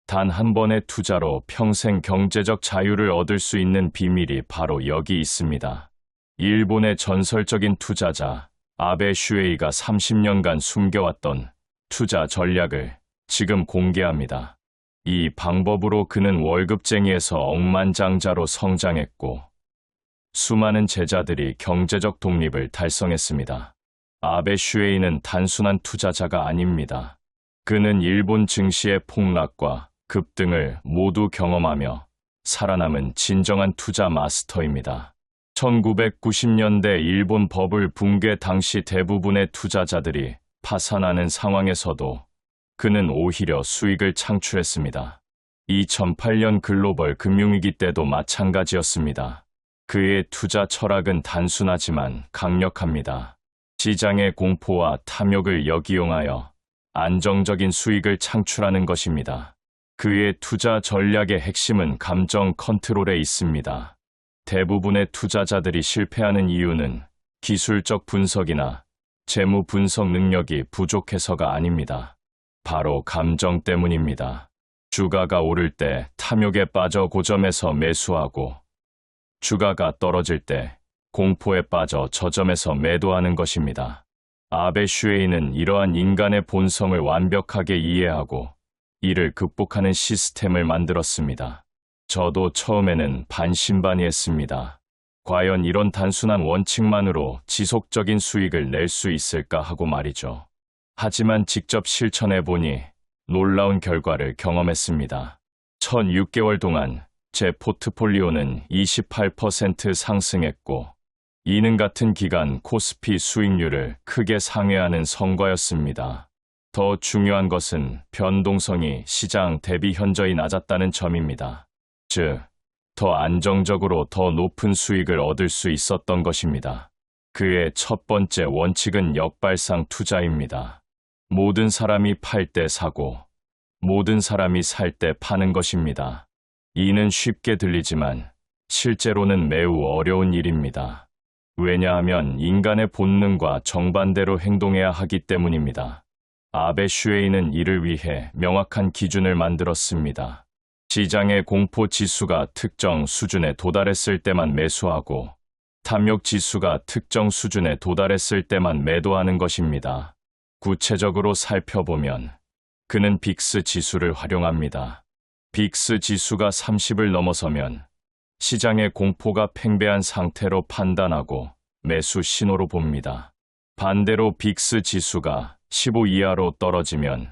단 한 번의 투자로 평생 경제적 자유를 얻을 수 있는 비밀이 바로 여기 있습니다. 일본의 전설적인 투자자 아베 슈에이가 30년간 숨겨왔던 투자 전략을 지금 공개합니다. 이 방법으로 그는 월급쟁이에서 억만장자로 성장했고 수많은 제자들이 경제적 독립을 달성했습니다. 아베 슈에이는 단순한 투자자가 아닙니다. 그는 일본 증시의 폭락과 급등을 모두 경험하며 살아남은 진정한 투자 마스터입니다. 1990년대 일본 버블 붕괴 당시 대부분의 투자자들이 파산하는 상황에서도 그는 오히려 수익을 창출했습니다. 2008년 글로벌 금융위기 때도 마찬가지였습니다. 그의 투자 철학은 단순하지만 강력합니다. 시장의 공포와 탐욕을 역이용하여 안정적인 수익을 창출하는 것입니다. 그의 투자 전략의 핵심은 감정 컨트롤에 있습니다. 대부분의 투자자들이 실패하는 이유는 기술적 분석이나 재무 분석 능력이 부족해서가 아닙니다. 바로 감정 때문입니다. 주가가 오를 때 탐욕에 빠져 고점에서 매수하고 주가가 떨어질 때 공포에 빠져 저점에서 매도하는 것입니다. 아베 슈에이는 이러한 인간의 본성을 완벽하게 이해하고 이를 극복하는 시스템을 만들었습니다. 저도 처음에는 반신반의했습니다. 과연 이런 단순한 원칙만으로 지속적인 수익을 낼 수 있을까 하고 말이죠. 하지만 직접 실천해보니 놀라운 결과를 경험했습니다. 첫 6개월 동안 제 포트폴리오는 28% 상승했고 이는 같은 기간 코스피 수익률을 크게 상회하는 성과였습니다. 더 중요한 것은 변동성이 시장 대비 현저히 낮았다는 점입니다. 즉, 더 안정적으로 더 높은 수익을 얻을 수 있었던 것입니다. 그의 첫 번째 원칙은 역발상 투자입니다. 모든 사람이 팔 때 사고, 모든 사람이 살 때 파는 것입니다. 이는 쉽게 들리지만 실제로는 매우 어려운 일입니다. 왜냐하면 인간의 본능과 정반대로 행동해야 하기 때문입니다. 아베 슈에이는 이를 위해 명확한 기준을 만들었습니다. 시장의 공포 지수가 특정 수준에 도달했을 때만 매수하고 탐욕 지수가 특정 수준에 도달했을 때만 매도하는 것입니다. 구체적으로 살펴보면 그는 빅스 지수를 활용합니다. 빅스 지수가 30을 넘어서면 시장의 공포가 팽배한 상태로 판단하고 매수 신호로 봅니다. 반대로 빅스 지수가 15 이하로 떨어지면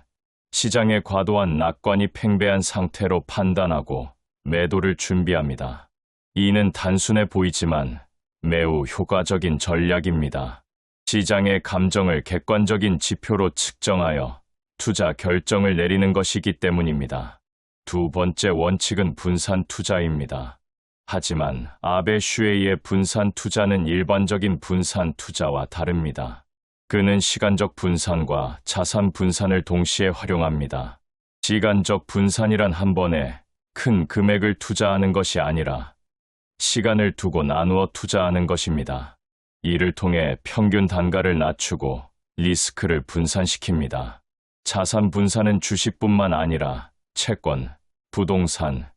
시장의 과도한 낙관이 팽배한 상태로 판단하고 매도를 준비합니다. 이는 단순해 보이지만 매우 효과적인 전략입니다. 시장의 감정을 객관적인 지표로 측정하여 투자 결정을 내리는 것이기 때문입니다. 두 번째 원칙은 분산 투자입니다. 하지만 아베 슈에이의 분산 투자는 일반적인 분산 투자와 다릅니다. 그는 시간적 분산과 자산 분산을 동시에 활용합니다. 시간적 분산이란 한 번에 큰 금액을 투자하는 것이 아니라 시간을 두고 나누어 투자하는 것입니다. 이를 통해 평균 단가를 낮추고 리스크를 분산시킵니다. 자산 분산은 주식뿐만 아니라 채권, 부동산,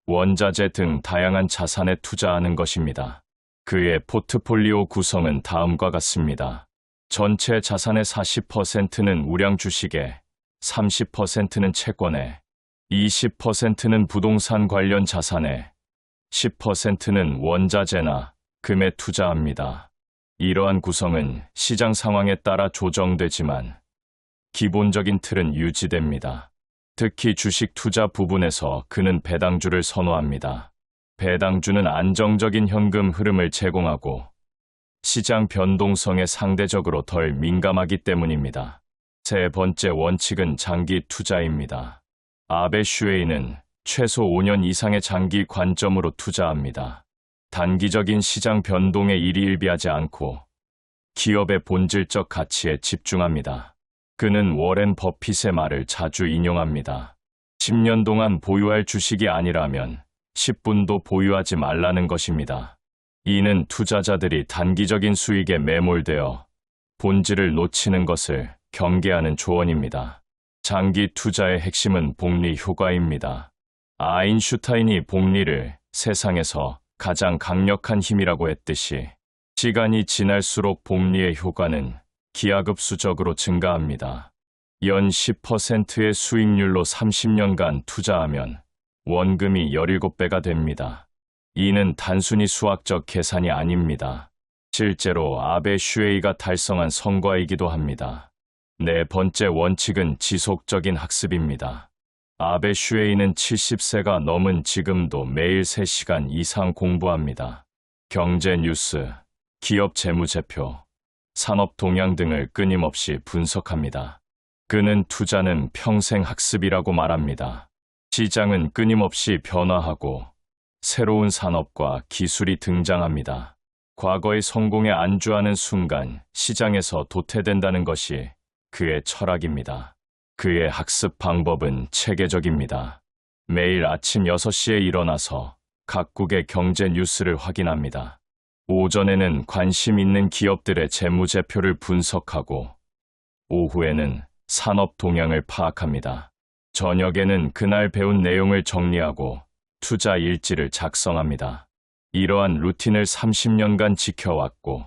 원자재 등 다양한 자산에 투자하는 것입니다. 그의 포트폴리오 구성은 다음과 같습니다. 전체 자산의 40%는 우량 주식에, 30%는 채권에, 20%는 부동산 관련 자산에, 10%는 원자재나 금에 투자합니다. 이러한 구성은 시장 상황에 따라 조정되지만 기본적인 틀은 유지됩니다. 특히 주식 투자 부분에서 그는 배당주를 선호합니다. 배당주는 안정적인 현금 흐름을 제공하고 시장 변동성에 상대적으로 덜 민감하기 때문입니다. 세 번째 원칙은 장기 투자입니다. 아베 슈에이는 최소 5년 이상의 장기 관점으로 투자합니다. 단기적인 시장 변동에 일희일비하지 않고 기업의 본질적 가치에 집중합니다. 그는 워렌 버핏의 말을 자주 인용합니다. 10년 동안 보유할 주식이 아니라면 10분도 보유하지 말라는 것입니다. 이는 투자자들이 단기적인 수익에 매몰되어 본질을 놓치는 것을 경계하는 조언입니다. 장기 투자의 핵심은 복리 효과입니다. 아인슈타인이 복리를 세상에서 가장 강력한 힘이라고 했듯이 시간이 지날수록 복리의 효과는 기하급수적으로 증가합니다. 연 10%의 수익률로 30년간 투자하면 원금이 17배가 됩니다. 이는 단순히 수학적 계산이 아닙니다. 실제로 아베 슈에이가 달성한 성과이기도 합니다. 네 번째 원칙은 지속적인 학습입니다. 아베 슈에이는 70세가 넘은 지금도 매일 3시간 이상 공부합니다. 경제 뉴스, 기업 재무제표, 산업 동향 등을 끊임없이 분석합니다. 그는 투자는 평생 학습이라고 말합니다. 시장은 끊임없이 변화하고 새로운 산업과 기술이 등장합니다. 과거의 성공에 안주하는 순간 시장에서 도태된다는 것이 그의 철학입니다. 그의 학습 방법은 체계적입니다. 매일 아침 6시에 일어나서 각국의 경제 뉴스를 확인합니다. 오전에는 관심 있는 기업들의 재무제표를 분석하고 오후에는 산업 동향을 파악합니다. 저녁에는 그날 배운 내용을 정리하고 투자 일지를 작성합니다. 이러한 루틴을 30년간 지켜왔고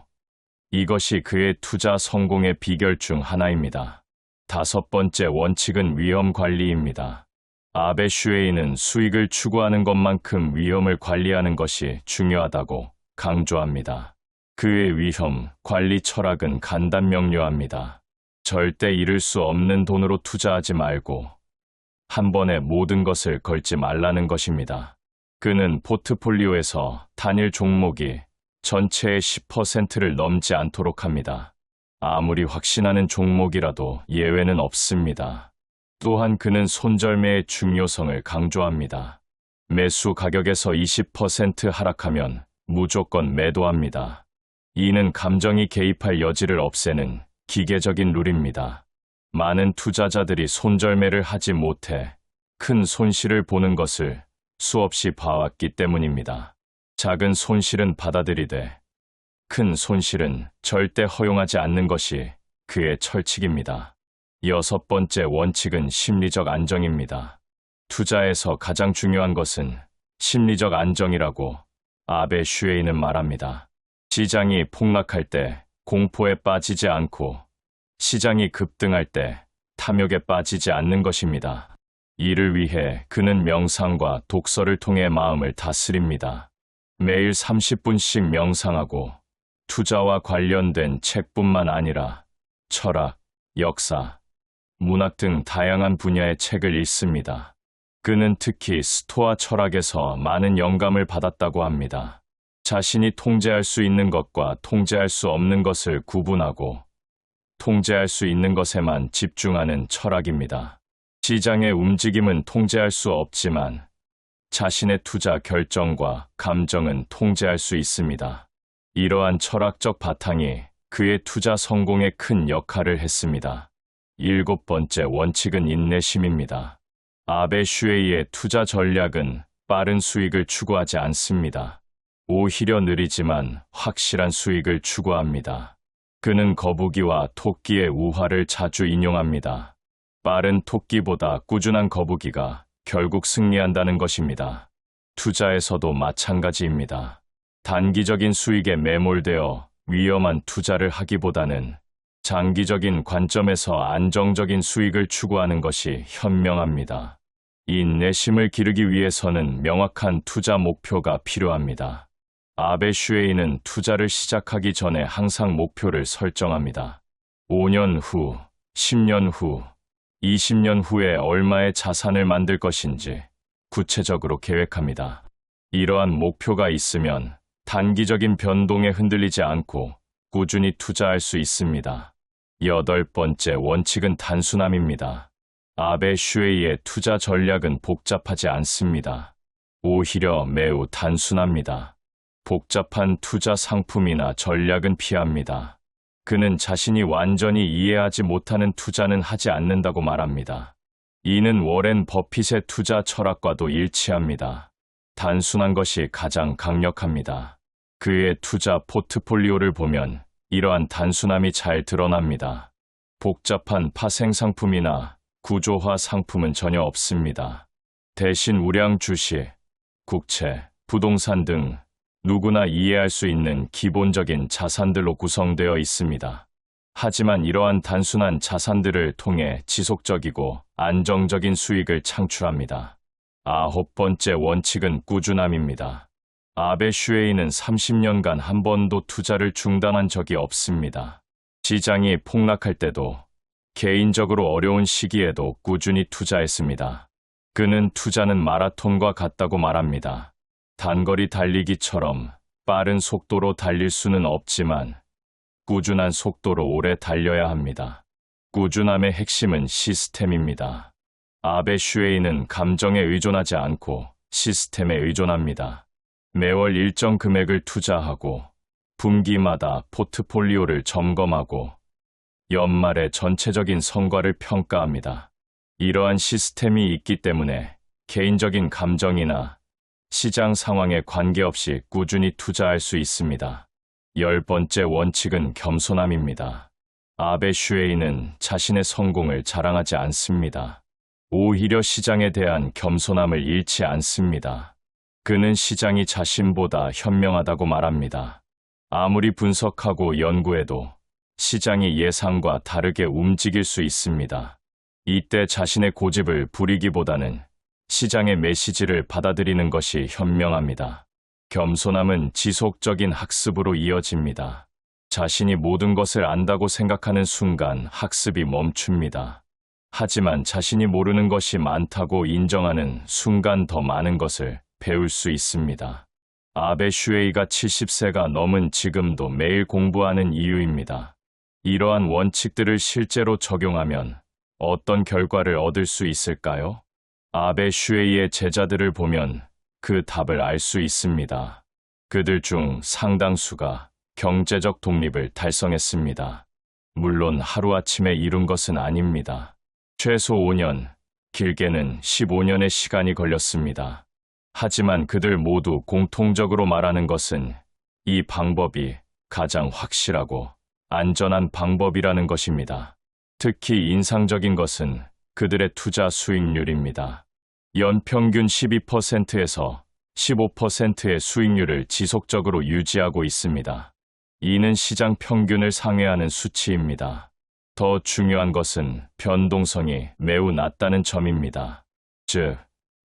이것이 그의 투자 성공의 비결 중 하나입니다. 5번째 원칙은 위험 관리입니다. 아베 슈에이는 수익을 추구하는 것만큼 위험을 관리하는 것이 중요하다고 강조합니다. 그의 위험 관리 철학은 간단명료합니다. 절대 잃을 수 없는 돈으로 투자하지 말고 한 번에 모든 것을 걸지 말라는 것입니다. 그는 포트폴리오에서 단일 종목이 전체의 10%를 넘지 않도록 합니다. 아무리 확신하는 종목이라도 예외는 없습니다. 또한 그는 손절매의 중요성을 강조합니다. 매수 가격에서 20% 하락하면 무조건 매도합니다. 이는 감정이 개입할 여지를 없애는 기계적인 룰입니다. 많은 투자자들이 손절매를 하지 못해 큰 손실을 보는 것을 수없이 봐왔기 때문입니다. 작은 손실은 받아들이되 큰 손실은 절대 허용하지 않는 것이 그의 철칙입니다. 6번째 원칙은 심리적 안정입니다. 투자에서 가장 중요한 것은 심리적 안정이라고 아베 슈에이는 말합니다. 시장이 폭락할 때 공포에 빠지지 않고 시장이 급등할 때 탐욕에 빠지지 않는 것입니다. 이를 위해 그는 명상과 독서를 통해 마음을 다스립니다. 매일 30분씩 명상하고 투자와 관련된 책뿐만 아니라 철학, 역사, 문학 등 다양한 분야의 책을 읽습니다. 그는 특히 스토아 철학에서 많은 영감을 받았다고 합니다. 자신이 통제할 수 있는 것과 통제할 수 없는 것을 구분하고 통제할 수 있는 것에만 집중하는 철학입니다. 시장의 움직임은 통제할 수 없지만 자신의 투자 결정과 감정은 통제할 수 있습니다. 이러한 철학적 바탕이 그의 투자 성공에 큰 역할을 했습니다. 7번째 원칙은 인내심입니다. 아베 슈에이의 투자 전략은 빠른 수익을 추구하지 않습니다. 오히려 느리지만 확실한 수익을 추구합니다. 그는 거북이와 토끼의 우화를 자주 인용합니다. 빠른 토끼보다 꾸준한 거북이가 결국 승리한다는 것입니다. 투자에서도 마찬가지입니다. 단기적인 수익에 매몰되어 위험한 투자를 하기보다는 장기적인 관점에서 안정적인 수익을 추구하는 것이 현명합니다. 인내심을 기르기 위해서는 명확한 투자 목표가 필요합니다. 아베 슈에이는 투자를 시작하기 전에 항상 목표를 설정합니다. 5년 후, 10년 후, 20년 후에 얼마의 자산을 만들 것인지 구체적으로 계획합니다. 이러한 목표가 있으면 단기적인 변동에 흔들리지 않고 꾸준히 투자할 수 있습니다. 8번째 원칙은 단순함입니다. 아베 슈에이의 투자 전략은 복잡하지 않습니다. 오히려 매우 단순합니다. 복잡한 투자 상품이나 전략은 피합니다. 그는 자신이 완전히 이해하지 못하는 투자는 하지 않는다고 말합니다. 이는 워렌 버핏의 투자 철학과도 일치합니다. 단순한 것이 가장 강력합니다. 그의 투자 포트폴리오를 보면 이러한 단순함이 잘 드러납니다. 복잡한 파생 상품이나 구조화 상품은 전혀 없습니다. 대신 우량 주식, 국채, 부동산 등 누구나 이해할 수 있는 기본적인 자산들로 구성되어 있습니다. 하지만 이러한 단순한 자산들을 통해 지속적이고 안정적인 수익을 창출합니다. 9번째 원칙은 꾸준함입니다. 아베 슈에이는 30년간 한 번도 투자를 중단한 적이 없습니다. 시장이 폭락할 때도 개인적으로 어려운 시기에도 꾸준히 투자했습니다. 그는 투자는 마라톤과 같다고 말합니다. 단거리 달리기처럼 빠른 속도로 달릴 수는 없지만 꾸준한 속도로 오래 달려야 합니다. 꾸준함의 핵심은 시스템입니다. 아베 슈에이는 감정에 의존하지 않고 시스템에 의존합니다. 매월 일정 금액을 투자하고 분기마다 포트폴리오를 점검하고 연말에 전체적인 성과를 평가합니다. 이러한 시스템이 있기 때문에 개인적인 감정이나 시장 상황에 관계없이 꾸준히 투자할 수 있습니다. 10번째 원칙은 겸손함입니다. 아베 슈에이는 자신의 성공을 자랑하지 않습니다. 오히려 시장에 대한 겸손함을 잃지 않습니다. 그는 시장이 자신보다 현명하다고 말합니다. 아무리 분석하고 연구해도 시장이 예상과 다르게 움직일 수 있습니다. 이때 자신의 고집을 부리기보다는 시장의 메시지를 받아들이는 것이 현명합니다. 겸손함은 지속적인 학습으로 이어집니다. 자신이 모든 것을 안다고 생각하는 순간 학습이 멈춥니다. 하지만 자신이 모르는 것이 많다고 인정하는 순간 더 많은 것을 배울 수 있습니다. 아베 슈에이가 70세가 넘은 지금도 매일 공부하는 이유입니다. 이러한 원칙들을 실제로 적용하면 어떤 결과를 얻을 수 있을까요? 아베 슈에이의 제자들을 보면 그 답을 알 수 있습니다. 그들 중 상당수가 경제적 독립을 달성했습니다. 물론 하루아침에 이룬 것은 아닙니다. 최소 5년, 길게는 15년의 시간이 걸렸습니다. 하지만 그들 모두 공통적으로 말하는 것은 이 방법이 가장 확실하고 안전한 방법이라는 것입니다. 특히 인상적인 것은 그들의 투자 수익률입니다. 연평균 12%에서 15%의 수익률을 지속적으로 유지하고 있습니다. 이는 시장 평균을 상회하는 수치입니다. 더 중요한 것은 변동성이 매우 낮다는 점입니다. 즉,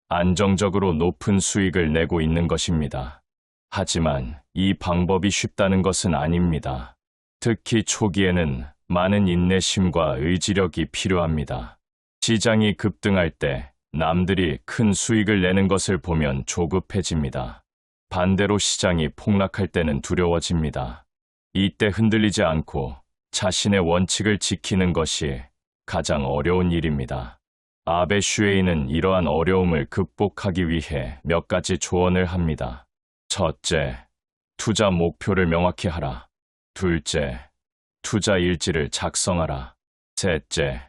안정적으로 높은 수익을 내고 있는 것입니다. 하지만 이 방법이 쉽다는 것은 아닙니다. 특히 초기에는 많은 인내심과 의지력이 필요합니다. 시장이 급등할 때 남들이 큰 수익을 내는 것을 보면 조급해집니다. 반대로 시장이 폭락할 때는 두려워집니다. 이때 흔들리지 않고 자신의 원칙을 지키는 것이 가장 어려운 일입니다. 아베 슈에이는 이러한 어려움을 극복하기 위해 몇 가지 조언을 합니다. 첫째, 투자 목표를 명확히 하라. 둘째, 투자 일지를 작성하라. 셋째,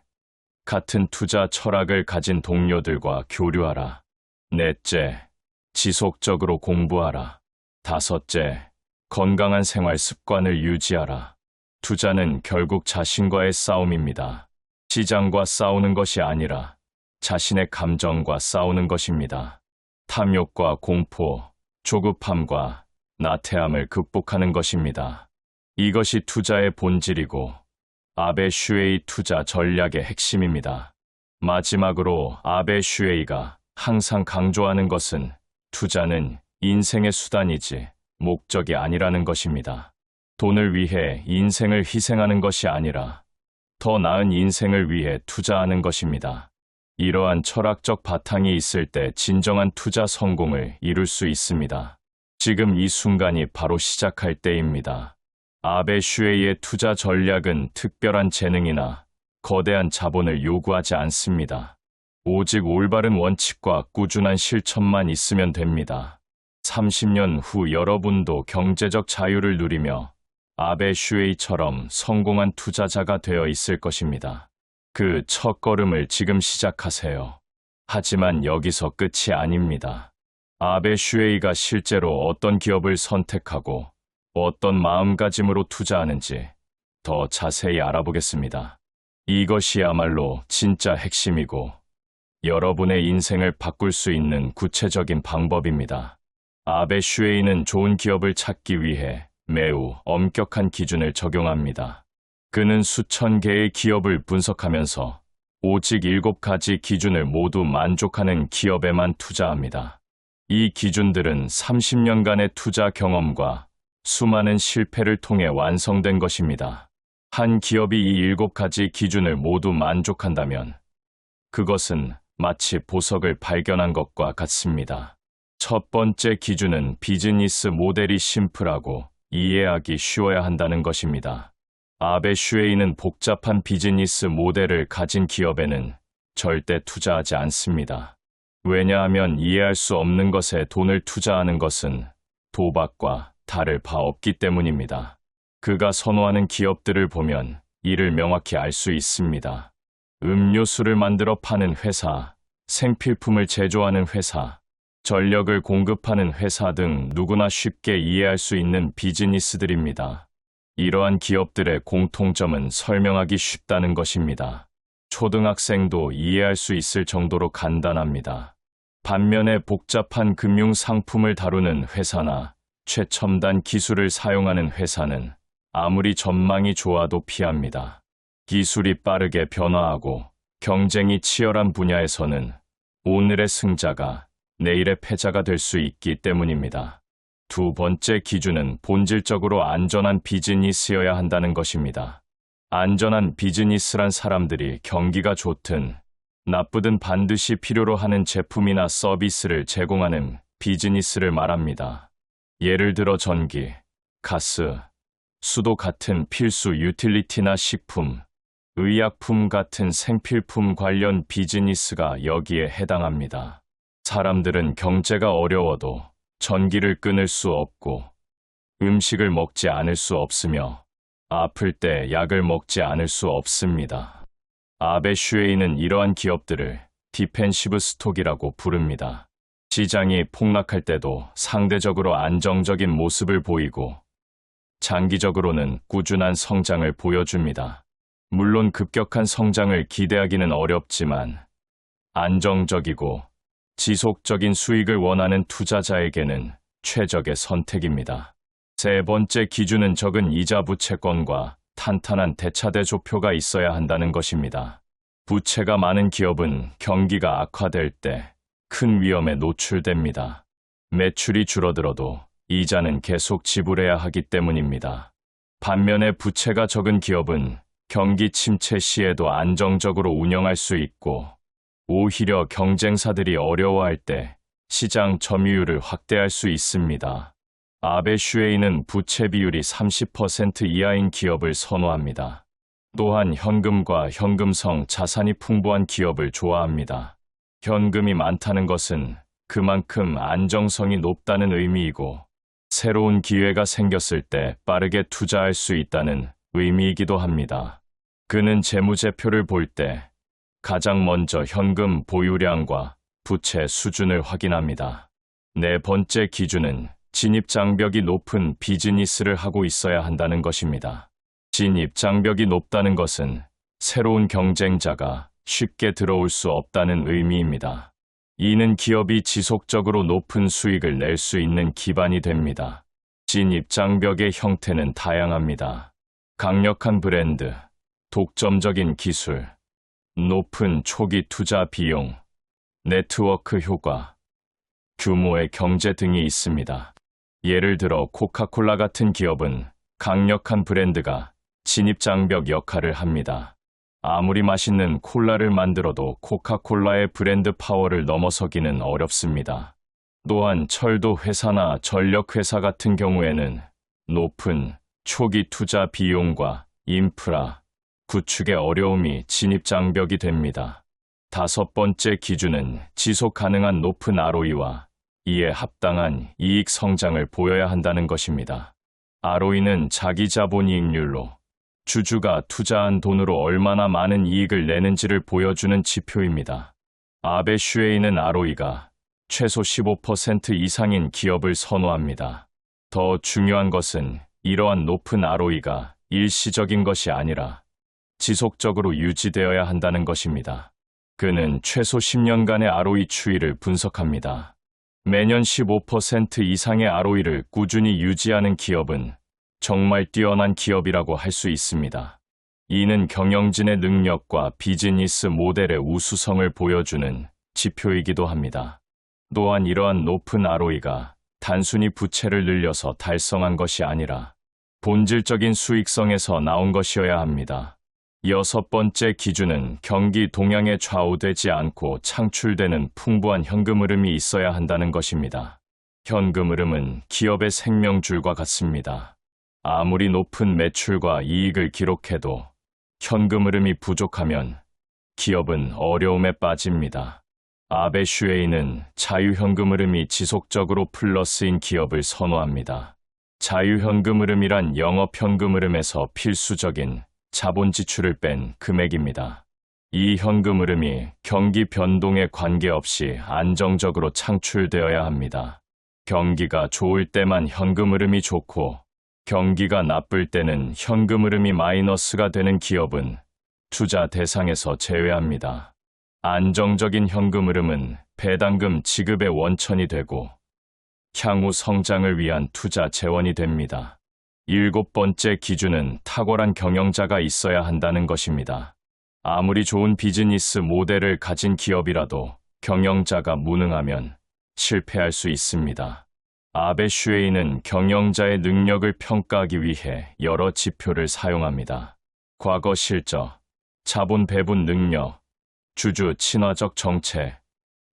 같은 투자 철학을 가진 동료들과 교류하라. 넷째, 지속적으로 공부하라. 다섯째, 건강한 생활 습관을 유지하라. 투자는 결국 자신과의 싸움입니다. 시장과 싸우는 것이 아니라 자신의 감정과 싸우는 것입니다. 탐욕과 공포, 조급함과 나태함을 극복하는 것입니다. 이것이 투자의 본질이고 아베 슈에이 투자 전략의 핵심입니다. 마지막으로 아베 슈에이가 항상 강조하는 것은 투자는 인생의 수단이지 목적이 아니라는 것입니다. 돈을 위해 인생을 희생하는 것이 아니라 더 나은 인생을 위해 투자하는 것입니다. 이러한 철학적 바탕이 있을 때 진정한 투자 성공을 이룰 수 있습니다. 지금 이 순간이 바로 시작할 때입니다. 아베 슈에이의 투자 전략은 특별한 재능이나 거대한 자본을 요구하지 않습니다. 오직 올바른 원칙과 꾸준한 실천만 있으면 됩니다. 30년 후 여러분도 경제적 자유를 누리며 아베 슈에이처럼 성공한 투자자가 되어 있을 것입니다. 그 첫걸음을 지금 시작하세요. 하지만 여기서 끝이 아닙니다. 아베 슈에이가 실제로 어떤 기업을 선택하고 어떤 마음가짐으로 투자하는지 더 자세히 알아보겠습니다. 이것이야말로 진짜 핵심이고 여러분의 인생을 바꿀 수 있는 구체적인 방법입니다. 아베 슈에이는 좋은 기업을 찾기 위해 매우 엄격한 기준을 적용합니다. 그는 수천 개의 기업을 분석하면서 오직 7가지 기준을 모두 만족하는 기업에만 투자합니다. 이 기준들은 30년간의 투자 경험과 수많은 실패를 통해 완성된 것입니다. 한 기업이 이 7가지 기준을 모두 만족한다면 그것은 마치 보석을 발견한 것과 같습니다. 첫 번째 기준은 비즈니스 모델이 심플하고 이해하기 쉬워야 한다는 것입니다. 아베 슈에이는 복잡한 비즈니스 모델을 가진 기업에는 절대 투자하지 않습니다. 왜냐하면 이해할 수 없는 것에 돈을 투자하는 것은 도박과 다를 바 없기 때문입니다. 그가 선호하는 기업들을 보면 이를 명확히 알 수 있습니다. 음료수를 만들어 파는 회사, 생필품을 제조하는 회사, 전력을 공급하는 회사 등 누구나 쉽게 이해할 수 있는 비즈니스들입니다. 이러한 기업들의 공통점은 설명하기 쉽다는 것입니다. 초등학생도 이해할 수 있을 정도로 간단합니다. 반면에 복잡한 금융 상품을 다루는 회사나 최첨단 기술을 사용하는 회사는 아무리 전망이 좋아도 피합니다. 기술이 빠르게 변화하고 경쟁이 치열한 분야에서는 오늘의 승자가 내일의 패자가 될 수 있기 때문입니다. 두 번째 기준은 본질적으로 안전한 비즈니스여야 한다는 것입니다. 안전한 비즈니스란 사람들이 경기가 좋든 나쁘든 반드시 필요로 하는 제품이나 서비스를 제공하는 비즈니스를 말합니다. 예를 들어 전기, 가스, 수도 같은 필수 유틸리티나 식품, 의약품 같은 생필품 관련 비즈니스가 여기에 해당합니다. 사람들은 경제가 어려워도 전기를 끊을 수 없고 음식을 먹지 않을 수 없으며 아플 때 약을 먹지 않을 수 없습니다. 아베 슈에이는 이러한 기업들을 디펜시브 스톡이라고 부릅니다. 시장이 폭락할 때도 상대적으로 안정적인 모습을 보이고 장기적으로는 꾸준한 성장을 보여줍니다. 물론 급격한 성장을 기대하기는 어렵지만 안정적이고 지속적인 수익을 원하는 투자자에게는 최적의 선택입니다. 세 번째 기준은 적은 이자 부채권과 탄탄한 대차대조표가 있어야 한다는 것입니다. 부채가 많은 기업은 경기가 악화될 때 큰 위험에 노출됩니다. 매출이 줄어들어도 이자는 계속 지불해야 하기 때문입니다. 반면에 부채가 적은 기업은 경기 침체 시에도 안정적으로 운영할 수 있고 오히려 경쟁사들이 어려워할 때 시장 점유율을 확대할 수 있습니다. 아베 슈에이는 부채 비율이 30% 이하인 기업을 선호합니다. 또한 현금과 현금성 자산이 풍부한 기업을 좋아합니다. 현금이 많다는 것은 그만큼 안정성이 높다는 의미이고 새로운 기회가 생겼을 때 빠르게 투자할 수 있다는 의미이기도 합니다. 그는 재무제표를 볼 때 가장 먼저 현금 보유량과 부채 수준을 확인합니다. 네 번째 기준은 진입 장벽이 높은 비즈니스를 하고 있어야 한다는 것입니다. 진입 장벽이 높다는 것은 새로운 경쟁자가 쉽게 들어올 수 없다는 의미입니다. 이는 기업이 지속적으로 높은 수익을 낼 수 있는 기반이 됩니다. 진입 장벽의 형태는 다양합니다. 강력한 브랜드, 독점적인 기술, 높은 초기 투자 비용, 네트워크 효과, 규모의 경제 등이 있습니다. 예를 들어 코카콜라 같은 기업은 강력한 브랜드가 진입 장벽 역할을 합니다. 아무리 맛있는 콜라를 만들어도 코카콜라의 브랜드 파워를 넘어서기는 어렵습니다. 또한 철도 회사나 전력 회사 같은 경우에는 높은 초기 투자 비용과 인프라, 구축의 어려움이 진입 장벽이 됩니다. 다섯 번째 기준은 지속 가능한 높은 ROE와 이에 합당한 이익 성장을 보여야 한다는 것입니다. ROE는 자기 자본이익률로 주주가 투자한 돈으로 얼마나 많은 이익을 내는지를 보여주는 지표입니다. 아베 슈에이는 ROE가 최소 15% 이상인 기업을 선호합니다. 더 중요한 것은 이러한 높은 ROE가 일시적인 것이 아니라 지속적으로 유지되어야 한다는 것입니다. 그는 최소 10년간의 ROE 추이를 분석합니다. 매년 15% 이상의 ROE를 꾸준히 유지하는 기업은 정말 뛰어난 기업이라고 할 수 있습니다. 이는 경영진의 능력과 비즈니스 모델의 우수성을 보여주는 지표이기도 합니다. 또한 이러한 높은 ROE가 단순히 부채를 늘려서 달성한 것이 아니라 본질적인 수익성에서 나온 것이어야 합니다. 여섯 번째 기준은 경기 동향에 좌우되지 않고 창출되는 풍부한 현금 흐름이 있어야 한다는 것입니다. 현금 흐름은 기업의 생명줄과 같습니다. 아무리 높은 매출과 이익을 기록해도 현금 흐름이 부족하면 기업은 어려움에 빠집니다. 아베 슈에이는 자유현금 흐름이 지속적으로 플러스인 기업을 선호합니다. 자유현금 흐름이란 영업현금 흐름에서 필수적인 자본 지출을 뺀 금액입니다. 이 현금 흐름이 경기 변동에 관계없이 안정적으로 창출되어야 합니다. 경기가 좋을 때만 현금 흐름이 좋고 경기가 나쁠 때는 현금 흐름이 마이너스가 되는 기업은 투자 대상에서 제외합니다. 안정적인 현금 흐름은 배당금 지급의 원천이 되고 향후 성장을 위한 투자 재원이 됩니다. 일곱 번째 기준은 탁월한 경영자가 있어야 한다는 것입니다. 아무리 좋은 비즈니스 모델을 가진 기업이라도 경영자가 무능하면 실패할 수 있습니다. 아베 슈에이는 경영자의 능력을 평가하기 위해 여러 지표를 사용합니다. 과거 실적, 자본 배분 능력, 주주 친화적 정책,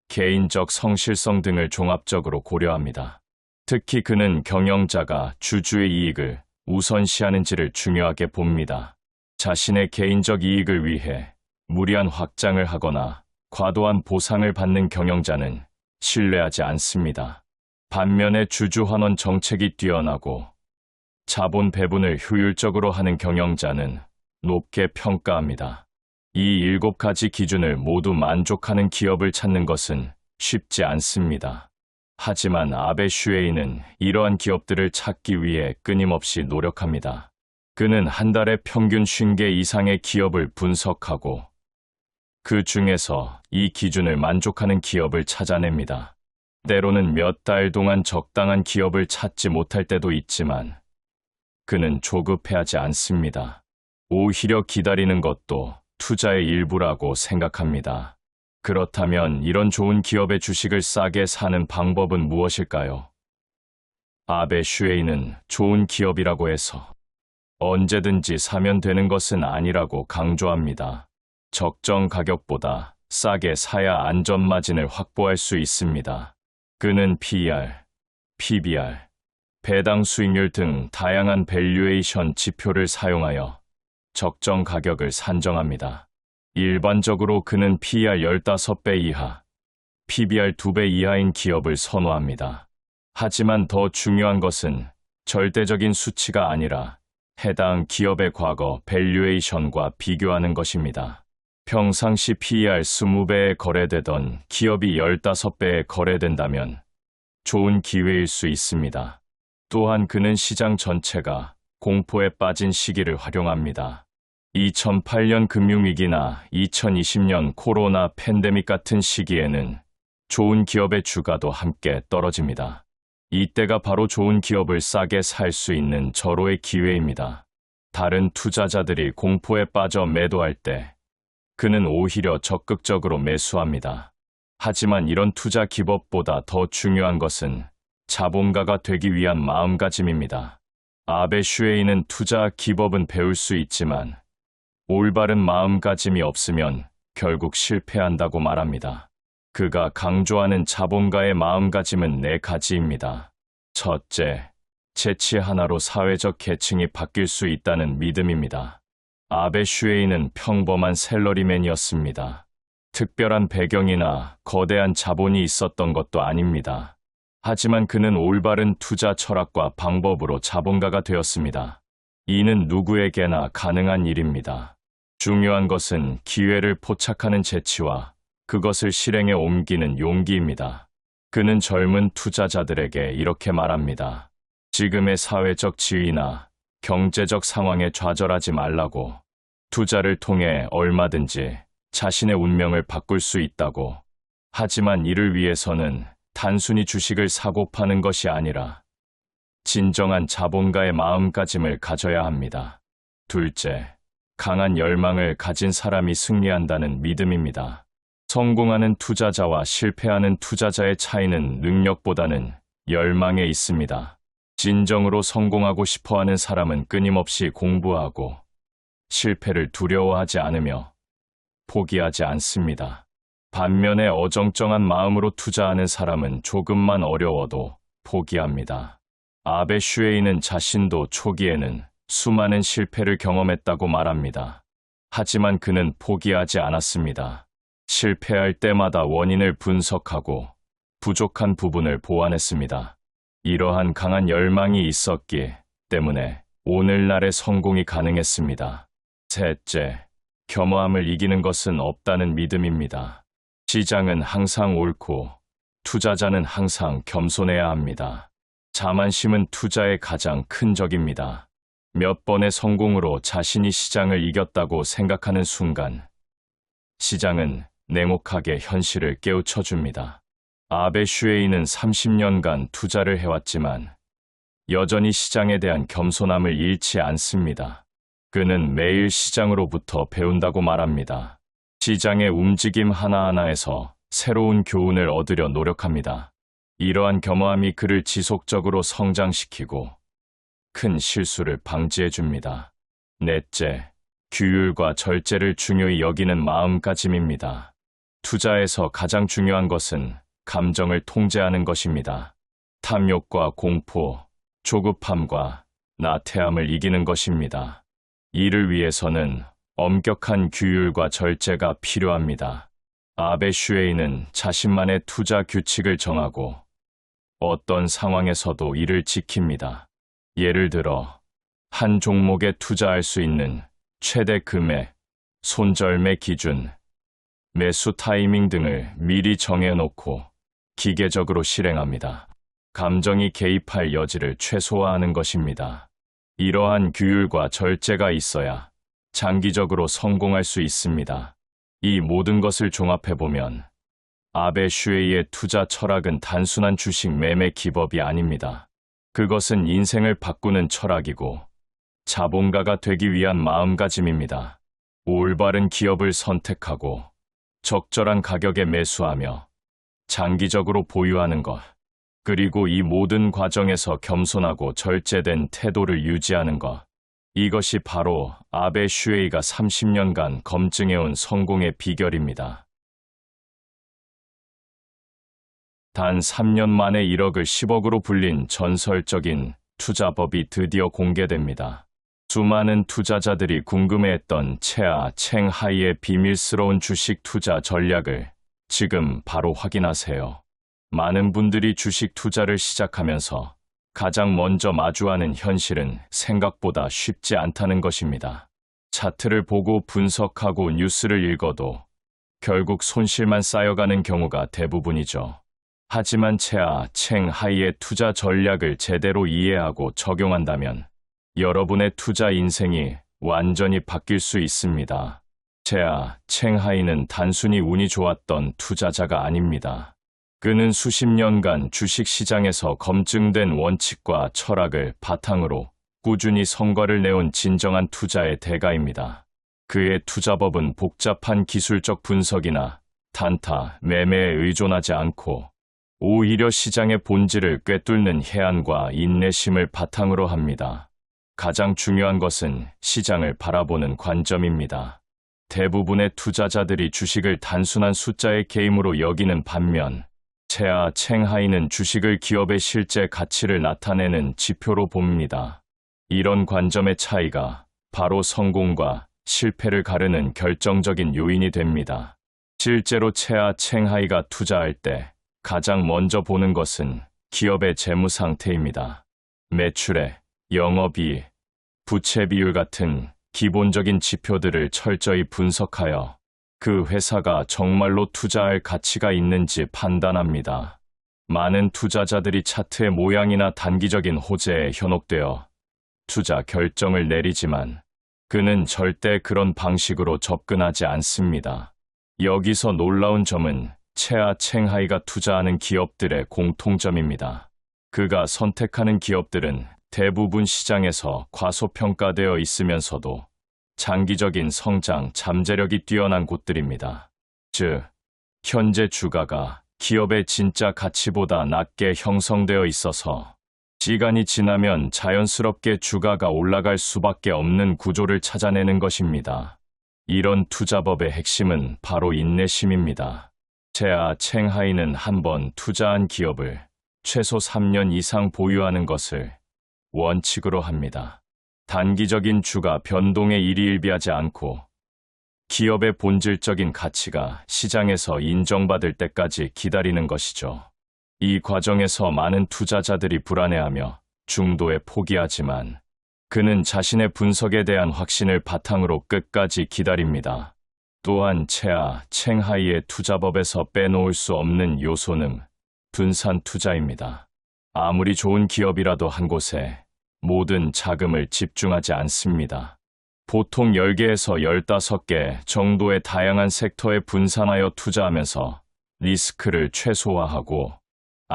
개인적 성실성 등을 종합적으로 고려합니다. 특히 그는 경영자가 주주의 이익을 우선시하는지를 중요하게 봅니다. 자신의 개인적 이익을 위해 무리한 확장을 하거나 과도한 보상을 받는 경영자는 신뢰하지 않습니다. 반면에 주주 환원 정책이 뛰어나고 자본 배분을 효율적으로 하는 경영자는 높게 평가합니다. 이 7가지 기준을 모두 만족하는 기업을 찾는 것은 쉽지 않습니다. 하지만 아베 슈에이는 이러한 기업들을 찾기 위해 끊임없이 노력합니다. 그는 한 달에 평균 50개 이상의 기업을 분석하고 그 중에서 이 기준을 만족하는 기업을 찾아냅니다. 때로는 몇 달 동안 적당한 기업을 찾지 못할 때도 있지만 그는 조급해하지 않습니다. 오히려 기다리는 것도 투자의 일부라고 생각합니다. 그렇다면 이런 좋은 기업의 주식을 싸게 사는 방법은 무엇일까요? 아베 슈에이는 좋은 기업이라고 해서 언제든지 사면 되는 것은 아니라고 강조합니다. 적정 가격보다 싸게 사야 안전마진을 확보할 수 있습니다. 그는 PER, PBR, 배당 수익률 등 다양한 밸류에이션 지표를 사용하여 적정 가격을 산정합니다. 일반적으로 그는 PER 15배 이하, PBR 2배 이하인 기업을 선호합니다. 하지만 더 중요한 것은 절대적인 수치가 아니라 해당 기업의 과거 밸류에이션과 비교하는 것입니다. 평상시 PER 20배에 거래되던 기업이 15배에 거래된다면 좋은 기회일 수 있습니다. 또한 그는 시장 전체가 공포에 빠진 시기를 활용합니다. 2008년 금융위기나 2020년 코로나 팬데믹 같은 시기에는 좋은 기업의 주가도 함께 떨어집니다. 이때가 바로 좋은 기업을 싸게 살 수 있는 절호의 기회입니다. 다른 투자자들이 공포에 빠져 매도할 때 그는 오히려 적극적으로 매수합니다. 하지만 이런 투자 기법보다 더 중요한 것은 자본가가 되기 위한 마음가짐입니다. 아베 슈에이는 투자 기법은 배울 수 있지만 올바른 마음가짐이 없으면 결국 실패한다고 말합니다. 그가 강조하는 자본가의 마음가짐은 4가지입니다. 첫째, 재치 하나로 사회적 계층이 바뀔 수 있다는 믿음입니다. 아베 슈에이는 평범한 샐러리맨이었습니다. 특별한 배경이나 거대한 자본이 있었던 것도 아닙니다. 하지만 그는 올바른 투자 철학과 방법으로 자본가가 되었습니다. 이는 누구에게나 가능한 일입니다. 중요한 것은 기회를 포착하는 재치와 그것을 실행에 옮기는 용기입니다. 그는 젊은 투자자들에게 이렇게 말합니다. 지금의 사회적 지위나 경제적 상황에 좌절하지 말라고. 투자를 통해 얼마든지 자신의 운명을 바꿀 수 있다고. 하지만 이를 위해서는 단순히 주식을 사고 파는 것이 아니라 진정한 자본가의 마음가짐을 가져야 합니다. 둘째, 강한 열망을 가진 사람이 승리한다는 믿음입니다. 성공하는 투자자와 실패하는 투자자의 차이는 능력보다는 열망에 있습니다. 진정으로 성공하고 싶어 하는 사람은 끊임없이 공부하고 실패를 두려워하지 않으며 포기하지 않습니다. 반면에 어정쩡한 마음으로 투자하는 사람은 조금만 어려워도 포기합니다. 아베 슈에이는 자신도 초기에는 수많은 실패를 경험했다고 말합니다. 하지만 그는 포기하지 않았습니다. 실패할 때마다 원인을 분석하고 부족한 부분을 보완했습니다. 이러한 강한 열망이 있었기 때문에 오늘날의 성공이 가능했습니다. 셋째, 겸허함을 이기는 것은 없다는 믿음입니다. 시장은 항상 옳고 투자자는 항상 겸손해야 합니다. 자만심은 투자의 가장 큰 적입니다. 몇 번의 성공으로 자신이 시장을 이겼다고 생각하는 순간 시장은 냉혹하게 현실을 깨우쳐줍니다. 아베 슈에이는 30년간 투자를 해왔지만 여전히 시장에 대한 겸손함을 잃지 않습니다. 그는 매일 시장으로부터 배운다고 말합니다. 시장의 움직임 하나하나에서 새로운 교훈을 얻으려 노력합니다. 이러한 겸허함이 그를 지속적으로 성장시키고 큰 실수를 방지해줍니다. 넷째, 규율과 절제를 중요히 여기는 마음가짐입니다. 투자에서 가장 중요한 것은 감정을 통제하는 것입니다. 탐욕과 공포, 조급함과 나태함을 이기는 것입니다. 이를 위해서는 엄격한 규율과 절제가 필요합니다. 아베 슈에이는 자신만의 투자 규칙을 정하고 어떤 상황에서도 이를 지킵니다. 예를 들어 한 종목에 투자할 수 있는 최대 금액, 손절매 기준, 매수 타이밍 등을 미리 정해놓고 기계적으로 실행합니다. 감정이 개입할 여지를 최소화하는 것입니다. 이러한 규율과 절제가 있어야 장기적으로 성공할 수 있습니다. 이 모든 것을 종합해보면 아베 슈에이의 투자 철학은 단순한 주식 매매 기법이 아닙니다. 그것은 인생을 바꾸는 철학이고 자본가가 되기 위한 마음가짐입니다. 올바른 기업을 선택하고 적절한 가격에 매수하며 장기적으로 보유하는 것, 그리고 이 모든 과정에서 겸손하고 절제된 태도를 유지하는 것, 이것이 바로 아베 슈에이가 30년간 검증해온 성공의 비결입니다. 단 3년 만에 1억을 10억으로 불린 전설적인 투자법이 드디어 공개됩니다. 수많은 투자자들이 궁금해했던 채아 챙하이의 비밀스러운 주식 투자 전략을 지금 바로 확인하세요. 많은 분들이 주식 투자를 시작하면서 가장 먼저 마주하는 현실은 생각보다 쉽지 않다는 것입니다. 차트를 보고 분석하고 뉴스를 읽어도 결국 손실만 쌓여가는 경우가 대부분이죠. 하지만 채아 챙하이의 투자 전략을 제대로 이해하고 적용한다면 여러분의 투자 인생이 완전히 바뀔 수 있습니다. 채아 챙하이는 단순히 운이 좋았던 투자자가 아닙니다. 그는 수십 년간 주식시장에서 검증된 원칙과 철학을 바탕으로 꾸준히 성과를 내온 진정한 투자의 대가입니다. 그의 투자법은 복잡한 기술적 분석이나 단타, 매매에 의존하지 않고 오히려 시장의 본질을 꿰뚫는 해안과 인내심을 바탕으로 합니다. 가장 중요한 것은 시장을 바라보는 관점입니다. 대부분의 투자자들이 주식을 단순한 숫자의 게임으로 여기는 반면 채아 챙하이는 주식을 기업의 실제 가치를 나타내는 지표로 봅니다. 이런 관점의 차이가 바로 성공과 실패를 가르는 결정적인 요인이 됩니다. 실제로 채아 챙하이가 투자할 때 가장 먼저 보는 것은 기업의 재무 상태입니다. 매출액, 영업이익, 부채 비율 같은 기본적인 지표들을 철저히 분석하여 그 회사가 정말로 투자할 가치가 있는지 판단합니다. 많은 투자자들이 차트의 모양이나 단기적인 호재에 현혹되어 투자 결정을 내리지만 그는 절대 그런 방식으로 접근하지 않습니다. 여기서 놀라운 점은 채아 챈하이가 투자하는 기업들의 공통점입니다. 그가 선택하는 기업들은 대부분 시장에서 과소평가되어 있으면서도 장기적인 성장, 잠재력이 뛰어난 곳들입니다. 즉, 현재 주가가 기업의 진짜 가치보다 낮게 형성되어 있어서 시간이 지나면 자연스럽게 주가가 올라갈 수밖에 없는 구조를 찾아내는 것입니다. 이런 투자법의 핵심은 바로 인내심입니다. 채아 챈하이는 한번 투자한 기업을 최소 3년 이상 보유하는 것을 원칙으로 합니다. 단기적인 주가 변동에 일희일비하지 않고 기업의 본질적인 가치가 시장에서 인정받을 때까지 기다리는 것이죠. 이 과정에서 많은 투자자들이 불안해하며 중도에 포기하지만 그는 자신의 분석에 대한 확신을 바탕으로 끝까지 기다립니다. 또한 채아 챈하이의 투자법에서 빼놓을 수 없는 요소는 분산 투자입니다. 아무리 좋은 기업이라도 한 곳에 모든 자금을 집중하지 않습니다. 보통 10개에서 15개 정도의 다양한 섹터에 분산하여 투자하면서 리스크를 최소화하고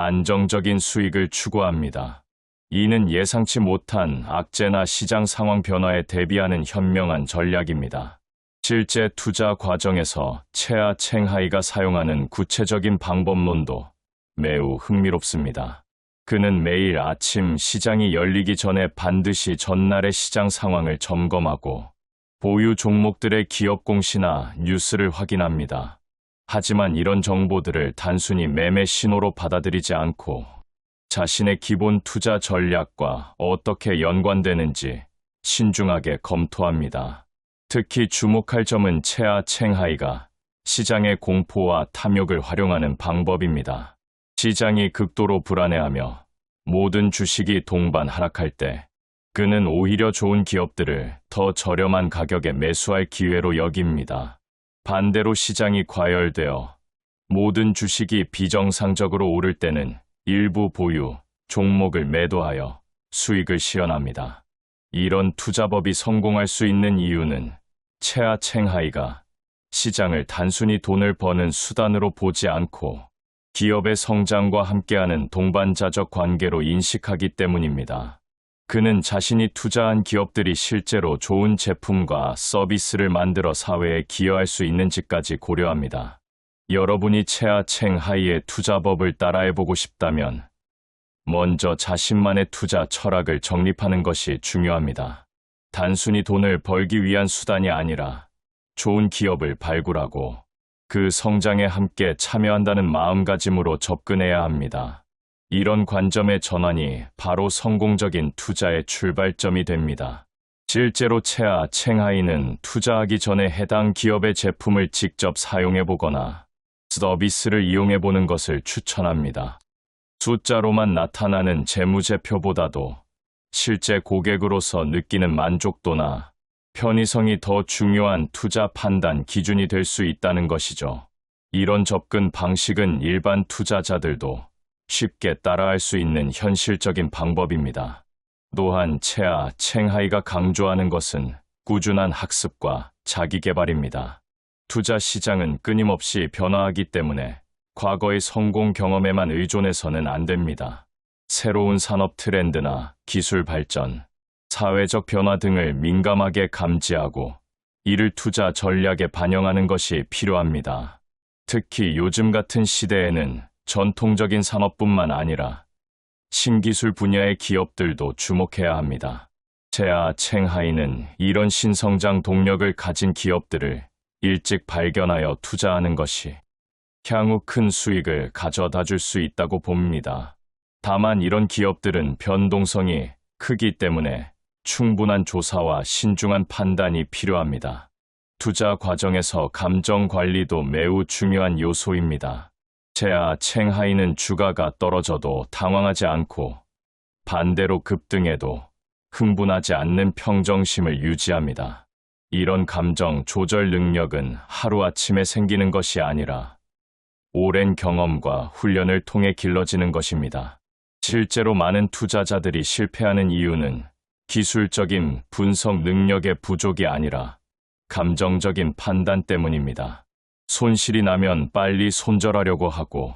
안정적인 수익을 추구합니다. 이는 예상치 못한 악재나 시장 상황 변화에 대비하는 현명한 전략입니다. 실제 투자 과정에서 채아 챈하이가 사용하는 구체적인 방법론도 매우 흥미롭습니다. 그는 매일 아침 시장이 열리기 전에 반드시 전날의 시장 상황을 점검하고 보유 종목들의 기업 공시나 뉴스를 확인합니다. 하지만 이런 정보들을 단순히 매매 신호로 받아들이지 않고 자신의 기본 투자 전략과 어떻게 연관되는지 신중하게 검토합니다. 특히 주목할 점은 채아 챈하이가 시장의 공포와 탐욕을 활용하는 방법입니다. 시장이 극도로 불안해하며 모든 주식이 동반 하락할 때 그는 오히려 좋은 기업들을 더 저렴한 가격에 매수할 기회로 여깁니다. 반대로 시장이 과열되어 모든 주식이 비정상적으로 오를 때는 일부 보유 종목을 매도하여 수익을 실현합니다. 이런 투자법이 성공할 수 있는 이유는 채아 챈하이가 시장을 단순히 돈을 버는 수단으로 보지 않고 기업의 성장과 함께하는 동반자적 관계로 인식하기 때문입니다. 그는 자신이 투자한 기업들이 실제로 좋은 제품과 서비스를 만들어 사회에 기여할 수 있는지까지 고려합니다. 여러분이 채아 챈하이의 투자법을 따라해보고 싶다면 먼저 자신만의 투자 철학을 정립하는 것이 중요합니다. 단순히 돈을 벌기 위한 수단이 아니라 좋은 기업을 발굴하고 그 성장에 함께 참여한다는 마음가짐으로 접근해야 합니다. 이런 관점의 전환이 바로 성공적인 투자의 출발점이 됩니다. 실제로 채아 챈하이는 투자하기 전에 해당 기업의 제품을 직접 사용해보거나 서비스를 이용해보는 것을 추천합니다. 숫자로만 나타나는 재무제표보다도 실제 고객으로서 느끼는 만족도나 편의성이 더 중요한 투자 판단 기준이 될 수 있다는 것이죠. 이런 접근 방식은 일반 투자자들도 쉽게 따라할 수 있는 현실적인 방법입니다. 또한 채아 챈하이가 강조하는 것은 꾸준한 학습과 자기개발입니다. 투자 시장은 끊임없이 변화하기 때문에 과거의 성공 경험에만 의존해서는 안 됩니다. 새로운 산업 트렌드나 기술 발전, 사회적 변화 등을 민감하게 감지하고 이를 투자 전략에 반영하는 것이 필요합니다. 특히 요즘 같은 시대에는 전통적인 산업뿐만 아니라 신기술 분야의 기업들도 주목해야 합니다. 채아 챈하이는 이런 신성장 동력을 가진 기업들을 일찍 발견하여 투자하는 것이 향후 큰 수익을 가져다 줄 수 있다고 봅니다. 다만 이런 기업들은 변동성이 크기 때문에 충분한 조사와 신중한 판단이 필요합니다. 투자 과정에서 감정 관리도 매우 중요한 요소입니다. 채아 챈하이는 주가가 떨어져도 당황하지 않고 반대로 급등해도 흥분하지 않는 평정심을 유지합니다. 이런 감정 조절 능력은 하루아침에 생기는 것이 아니라 오랜 경험과 훈련을 통해 길러지는 것입니다. 실제로 많은 투자자들이 실패하는 이유는 기술적인 분석 능력의 부족이 아니라 감정적인 판단 때문입니다. 손실이 나면 빨리 손절하려고 하고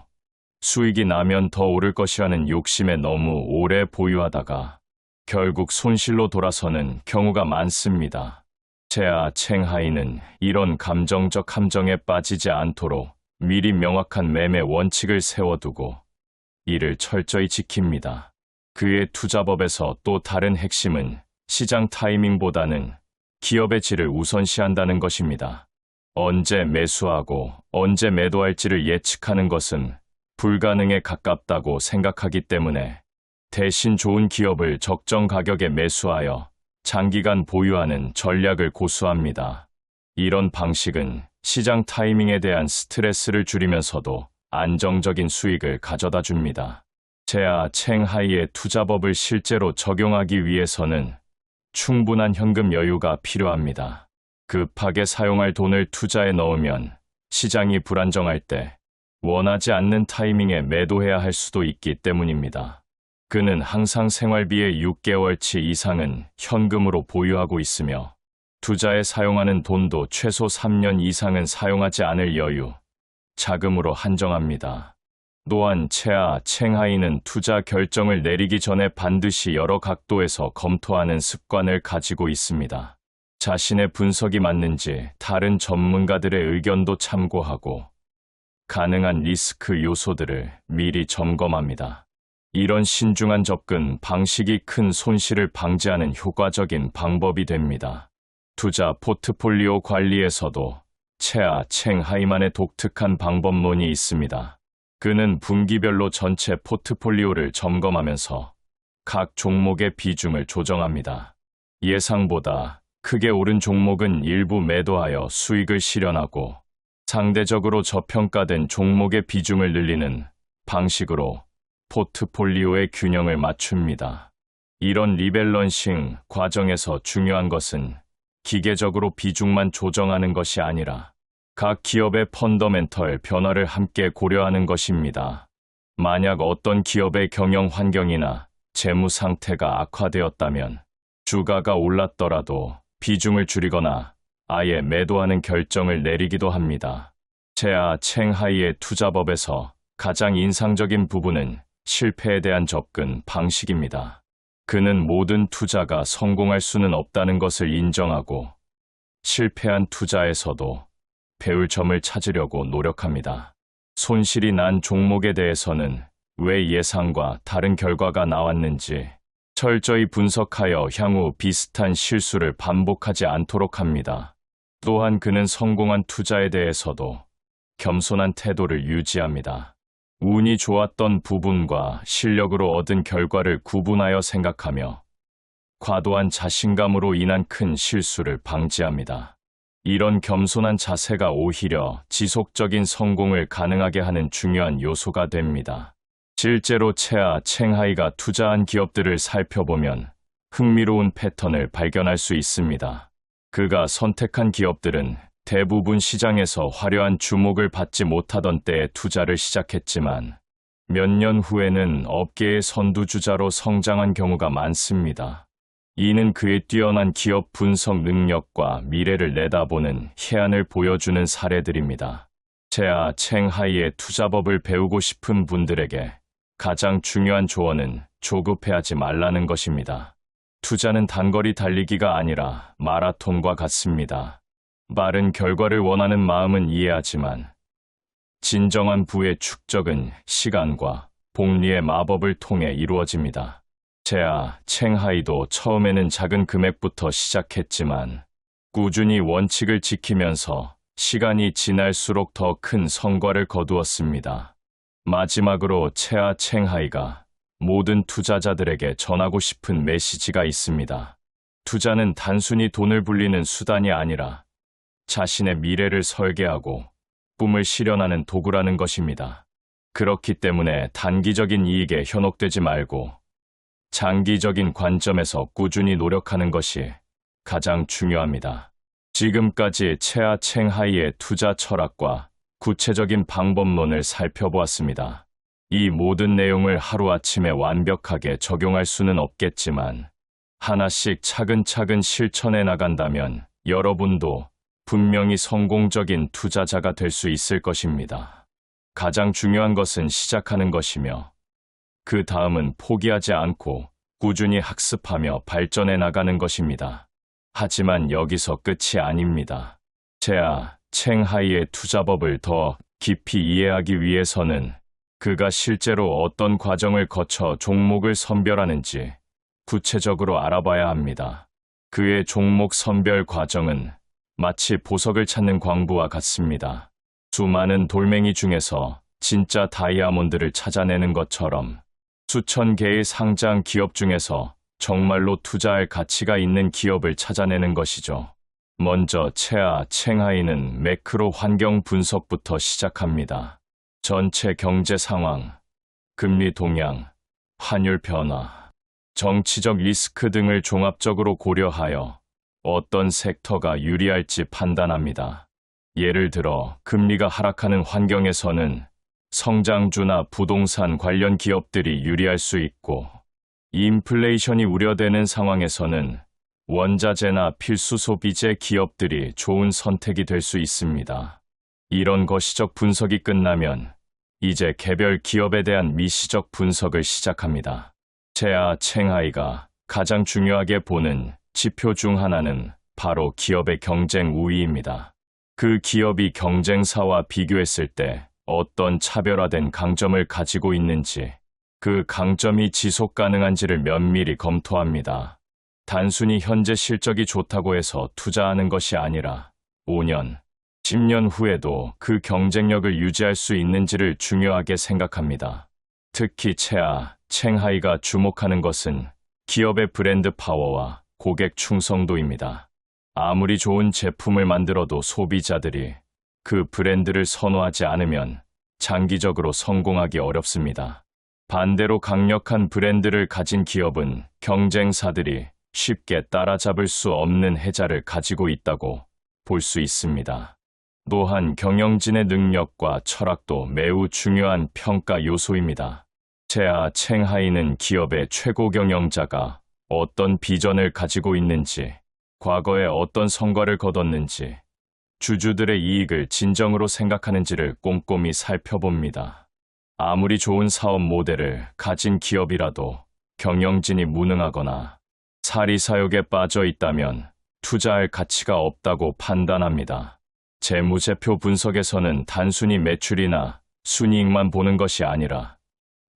수익이 나면 더 오를 것이라는 욕심에 너무 오래 보유하다가 결국 손실로 돌아서는 경우가 많습니다. 채아 챙하이는 이런 감정적 함정에 빠지지 않도록 미리 명확한 매매 원칙을 세워두고 이를 철저히 지킵니다. 그의 투자법에서 또 다른 핵심은 시장 타이밍보다는 기업의 질을 우선시한다는 것입니다. 언제 매수하고 언제 매도할지를 예측하는 것은 불가능에 가깝다고 생각하기 때문에 대신 좋은 기업을 적정 가격에 매수하여 장기간 보유하는 전략을 고수합니다. 이런 방식은 시장 타이밍에 대한 스트레스를 줄이면서도 안정적인 수익을 가져다 줍니다. 채아 챙하이의 투자법을 실제로 적용하기 위해서는 충분한 현금 여유가 필요합니다. 급하게 사용할 돈을 투자에 넣으면 시장이 불안정할 때 원하지 않는 타이밍에 매도해야 할 수도 있기 때문입니다. 그는 항상 생활비의 6개월치 이상은 현금으로 보유하고 있으며 투자에 사용하는 돈도 최소 3년 이상은 사용하지 않을 여유, 자금으로 한정합니다. 또한 채아 챙하이는 투자 결정을 내리기 전에 반드시 여러 각도에서 검토하는 습관을 가지고 있습니다. 자신의 분석이 맞는지 다른 전문가들의 의견도 참고하고 가능한 리스크 요소들을 미리 점검합니다. 이런 신중한 접근 방식이 큰 손실을 방지하는 효과적인 방법이 됩니다. 투자 포트폴리오 관리에서도 채아 챙하이만의 독특한 방법론이 있습니다. 그는 분기별로 전체 포트폴리오를 점검하면서 각 종목의 비중을 조정합니다. 예상보다 크게 오른 종목은 일부 매도하여 수익을 실현하고 상대적으로 저평가된 종목의 비중을 늘리는 방식으로 포트폴리오의 균형을 맞춥니다. 이런 리밸런싱 과정에서 중요한 것은 기계적으로 비중만 조정하는 것이 아니라 각 기업의 펀더멘털 변화를 함께 고려하는 것입니다. 만약 어떤 기업의 경영 환경이나 재무 상태가 악화되었다면 주가가 올랐더라도 비중을 줄이거나 아예 매도하는 결정을 내리기도 합니다. 채아 챙하이의 투자법에서 가장 인상적인 부분은 실패에 대한 접근 방식입니다. 그는 모든 투자가 성공할 수는 없다는 것을 인정하고 실패한 투자에서도 배울 점을 찾으려고 노력합니다. 손실이 난 종목에 대해서는 왜 예상과 다른 결과가 나왔는지 철저히 분석하여 향후 비슷한 실수를 반복하지 않도록 합니다. 또한 그는 성공한 투자에 대해서도 겸손한 태도를 유지합니다. 운이 좋았던 부분과 실력으로 얻은 결과를 구분하여 생각하며 과도한 자신감으로 인한 큰 실수를 방지합니다. 이런 겸손한 자세가 오히려 지속적인 성공을 가능하게 하는 중요한 요소가 됩니다. 실제로 채아 챙하이가 투자한 기업들을 살펴보면 흥미로운 패턴을 발견할 수 있습니다. 그가 선택한 기업들은 대부분 시장에서 화려한 주목을 받지 못하던 때에 투자를 시작했지만 몇 년 후에는 업계의 선두주자로 성장한 경우가 많습니다. 이는 그의 뛰어난 기업 분석 능력과 미래를 내다보는 해안을 보여주는 사례들입니다. 채아 챙하이의 투자법을 배우고 싶은 분들에게 가장 중요한 조언은 조급해하지 말라는 것입니다. 투자는 단거리 달리기가 아니라 마라톤과 같습니다. 빠른 결과를 원하는 마음은 이해하지만 진정한 부의 축적은 시간과 복리의 마법을 통해 이루어집니다. 채아 챙하이도 처음에는 작은 금액부터 시작했지만 꾸준히 원칙을 지키면서 시간이 지날수록 더 큰 성과를 거두었습니다. 마지막으로 채아 챙하이가 모든 투자자들에게 전하고 싶은 메시지가 있습니다. 투자는 단순히 돈을 불리는 수단이 아니라 자신의 미래를 설계하고 꿈을 실현하는 도구라는 것입니다. 그렇기 때문에 단기적인 이익에 현혹되지 말고 장기적인 관점에서 꾸준히 노력하는 것이 가장 중요합니다. 지금까지 채아 챙하이의 투자 철학과 구체적인 방법론을 살펴보았습니다. 이 모든 내용을 하루아침에 완벽하게 적용할 수는 없겠지만 하나씩 차근차근 실천해 나간다면 여러분도 분명히 성공적인 투자자가 될 수 있을 것입니다. 가장 중요한 것은 시작하는 것이며 그 다음은 포기하지 않고 꾸준히 학습하며 발전해 나가는 것입니다. 하지만 여기서 끝이 아닙니다. 채아 챈하이의 투자법을 더 깊이 이해하기 위해서는 그가 실제로 어떤 과정을 거쳐 종목을 선별하는지 구체적으로 알아봐야 합니다. 그의 종목 선별 과정은 마치 보석을 찾는 광부와 같습니다. 수많은 돌멩이 중에서 진짜 다이아몬드를 찾아내는 것처럼 수천 개의 상장 기업 중에서 정말로 투자할 가치가 있는 기업을 찾아내는 것이죠. 먼저 채아 챈하이는 매크로 환경 분석부터 시작합니다. 전체 경제 상황, 금리 동향, 환율 변화, 정치적 리스크 등을 종합적으로 고려하여 어떤 섹터가 유리할지 판단합니다. 예를 들어 금리가 하락하는 환경에서는 성장주나 부동산 관련 기업들이 유리할 수 있고, 인플레이션이 우려되는 상황에서는 원자재나 필수 소비재 기업들이 좋은 선택이 될 수 있습니다. 이런 거시적 분석이 끝나면 이제 개별 기업에 대한 미시적 분석을 시작합니다. 채아 챈하이가 가장 중요하게 보는 지표 중 하나는 바로 기업의 경쟁 우위입니다. 그 기업이 경쟁사와 비교했을 때 어떤 차별화된 강점을 가지고 있는지, 그 강점이 지속 가능한지를 면밀히 검토합니다. 단순히 현재 실적이 좋다고 해서 투자하는 것이 아니라 5년, 10년 후에도 그 경쟁력을 유지할 수 있는지를 중요하게 생각합니다. 특히 채아 챈하이가 주목하는 것은 기업의 브랜드 파워와 고객 충성도입니다. 아무리 좋은 제품을 만들어도 소비자들이 그 브랜드를 선호하지 않으면 장기적으로 성공하기 어렵습니다. 반대로 강력한 브랜드를 가진 기업은 경쟁사들이 쉽게 따라잡을 수 없는 혜자를 가지고 있다고 볼 수 있습니다. 또한 경영진의 능력과 철학도 매우 중요한 평가 요소입니다. 채아 챈하이는 기업의 최고 경영자가 어떤 비전을 가지고 있는지, 과거에 어떤 성과를 거뒀는지, 주주들의 이익을 진정으로 생각하는지를 꼼꼼히 살펴봅니다. 아무리 좋은 사업 모델을 가진 기업이라도 경영진이 무능하거나 사리사욕에 빠져 있다면 투자할 가치가 없다고 판단합니다. 재무제표 분석에서는 단순히 매출이나 순이익만 보는 것이 아니라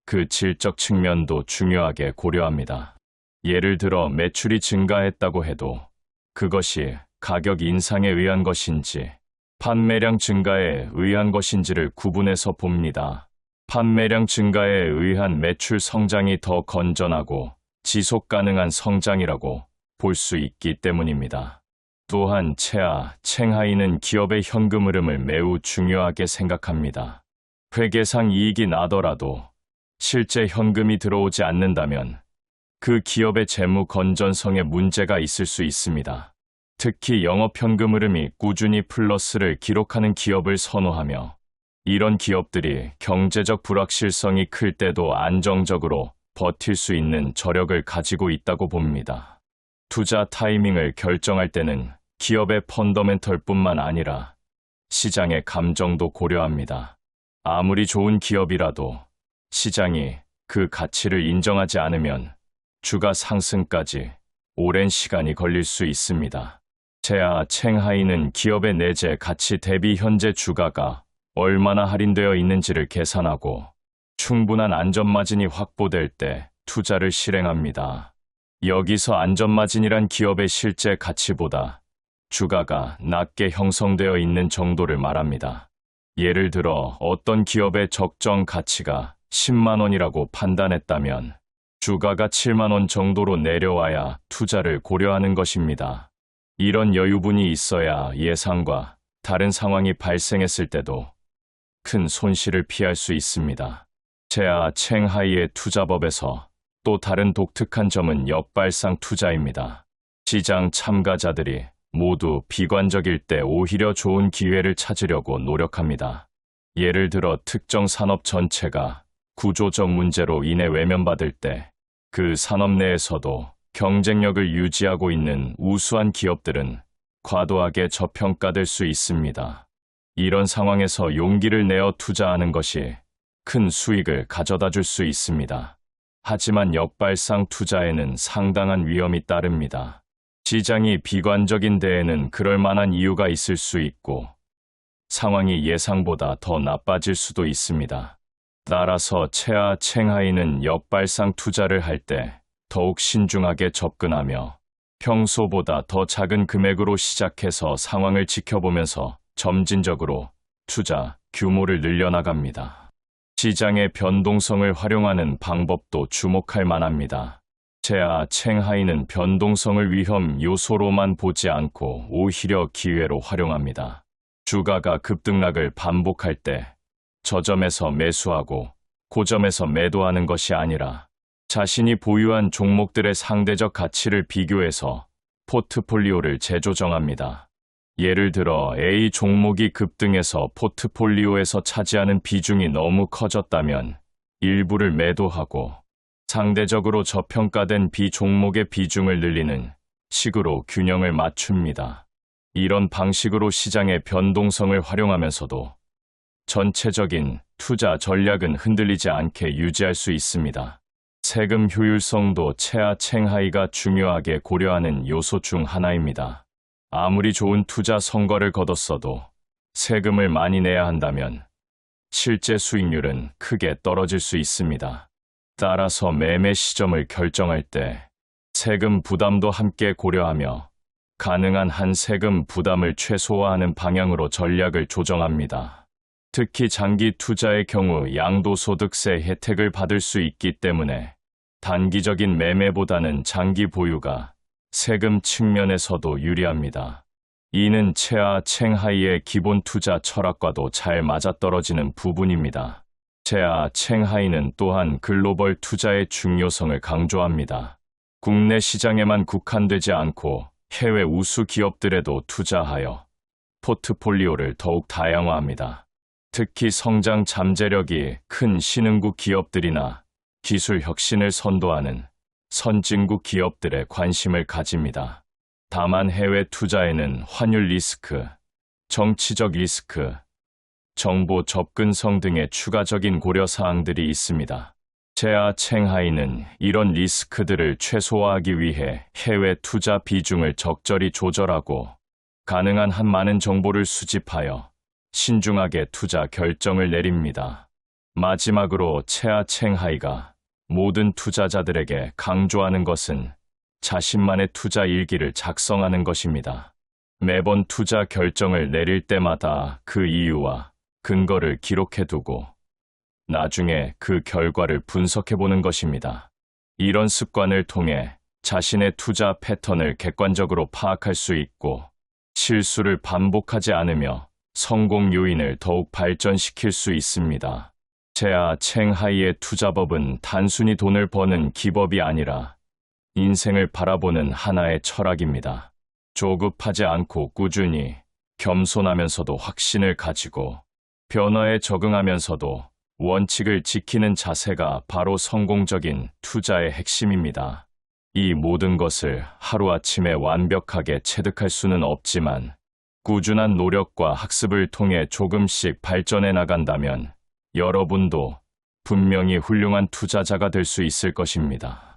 그 질적 측면도 중요하게 고려합니다. 예를 들어 매출이 증가했다고 해도 그것이 가격 인상에 의한 것인지 판매량 증가에 의한 것인지를 구분해서 봅니다. 판매량 증가에 의한 매출 성장이 더 건전하고 지속 가능한 성장이라고 볼 수 있기 때문입니다. 또한 채아 챈하이는 기업의 현금 흐름을 매우 중요하게 생각합니다. 회계상 이익이 나더라도 실제 현금이 들어오지 않는다면 그 기업의 재무 건전성에 문제가 있을 수 있습니다. 특히 영업 현금 흐름이 꾸준히 플러스를 기록하는 기업을 선호하며, 이런 기업들이 경제적 불확실성이 클 때도 안정적으로 버틸 수 있는 저력을 가지고 있다고 봅니다. 투자 타이밍을 결정할 때는 기업의 펀더멘털뿐만 아니라 시장의 감정도 고려합니다. 아무리 좋은 기업이라도 시장이 그 가치를 인정하지 않으면 주가 상승까지 오랜 시간이 걸릴 수 있습니다. 채아 챈하이는 기업의 내재 가치 대비 현재 주가가 얼마나 할인되어 있는지를 계산하고 충분한 안전마진이 확보될 때 투자를 실행합니다. 여기서 안전마진이란 기업의 실제 가치보다 주가가 낮게 형성되어 있는 정도를 말합니다. 예를 들어 어떤 기업의 적정 가치가 10만 원이라고 판단했다면 주가가 7만 원 정도로 내려와야 투자를 고려하는 것입니다. 이런 여유분이 있어야 예상과 다른 상황이 발생했을 때도 큰 손실을 피할 수 있습니다. 채아 챈하이의 투자법에서 또 다른 독특한 점은 역발상 투자입니다. 시장 참가자들이 모두 비관적일 때 오히려 좋은 기회를 찾으려고 노력합니다. 예를 들어 특정 산업 전체가 구조적 문제로 인해 외면받을 때 그 산업 내에서도 경쟁력을 유지하고 있는 우수한 기업들은 과도하게 저평가될 수 있습니다. 이런 상황에서 용기를 내어 투자하는 것이 큰 수익을 가져다 줄 수 있습니다. 하지만 역발상 투자에는 상당한 위험이 따릅니다. 시장이 비관적인 데에는 그럴 만한 이유가 있을 수 있고 상황이 예상보다 더 나빠질 수도 있습니다. 따라서 채아 챙하이는 역발상 투자를 할 때 더욱 신중하게 접근하며 평소보다 더 작은 금액으로 시작해서 상황을 지켜보면서 점진적으로 투자 규모를 늘려나갑니다. 시장의 변동성을 활용하는 방법도 주목할 만합니다. 채아 챙하이는 변동성을 위험 요소로만 보지 않고 오히려 기회로 활용합니다. 주가가 급등락을 반복할 때 저점에서 매수하고 고점에서 매도하는 것이 아니라 자신이 보유한 종목들의 상대적 가치를 비교해서 포트폴리오를 재조정합니다. 예를 들어 A 종목이 급등해서 포트폴리오에서 차지하는 비중이 너무 커졌다면 일부를 매도하고 상대적으로 저평가된 B 종목의 비중을 늘리는 식으로 균형을 맞춥니다. 이런 방식으로 시장의 변동성을 활용하면서도 전체적인 투자 전략은 흔들리지 않게 유지할 수 있습니다. 세금 효율성도 채아 챙하이가 중요하게 고려하는 요소 중 하나입니다. 아무리 좋은 투자 성과를 거뒀어도 세금을 많이 내야 한다면 실제 수익률은 크게 떨어질 수 있습니다. 따라서 매매 시점을 결정할 때 세금 부담도 함께 고려하며 가능한 한 세금 부담을 최소화하는 방향으로 전략을 조정합니다. 특히 장기 투자의 경우 양도소득세 혜택을 받을 수 있기 때문에 단기적인 매매보다는 장기 보유가 세금 측면에서도 유리합니다. 이는 채아 챙하이의 기본 투자 철학과도 잘 맞아떨어지는 부분입니다. 채아 챙하이는 또한 글로벌 투자의 중요성을 강조합니다. 국내 시장에만 국한되지 않고 해외 우수 기업들에도 투자하여 포트폴리오를 더욱 다양화합니다. 특히 성장 잠재력이 큰 신흥국 기업들이나 기술 혁신을 선도하는 선진국 기업들에 관심을 가집니다. 다만 해외 투자에는 환율 리스크, 정치적 리스크, 정보 접근성 등의 추가적인 고려사항들이 있습니다. 채아 챙하이는 이런 리스크들을 최소화하기 위해 해외 투자 비중을 적절히 조절하고 가능한 한 많은 정보를 수집하여 신중하게 투자 결정을 내립니다. 마지막으로 채아 챙하이가 모든 투자자들에게 강조하는 것은 자신만의 투자 일기를 작성하는 것입니다. 매번 투자 결정을 내릴 때마다 그 이유와 근거를 기록해두고 나중에 그 결과를 분석해보는 것입니다. 이런 습관을 통해 자신의 투자 패턴을 객관적으로 파악할 수 있고 실수를 반복하지 않으며 성공 요인을 더욱 발전시킬 수 있습니다. 채아 챙하이의 투자법은 단순히 돈을 버는 기법이 아니라 인생을 바라보는 하나의 철학입니다. 조급하지 않고 꾸준히, 겸손하면서도 확신을 가지고 변화에 적응하면서도 원칙을 지키는 자세가 바로 성공적인 투자의 핵심입니다. 이 모든 것을 하루아침에 완벽하게 체득할 수는 없지만 꾸준한 노력과 학습을 통해 조금씩 발전해 나간다면 여러분도 분명히 훌륭한 투자자가 될 수 있을 것입니다.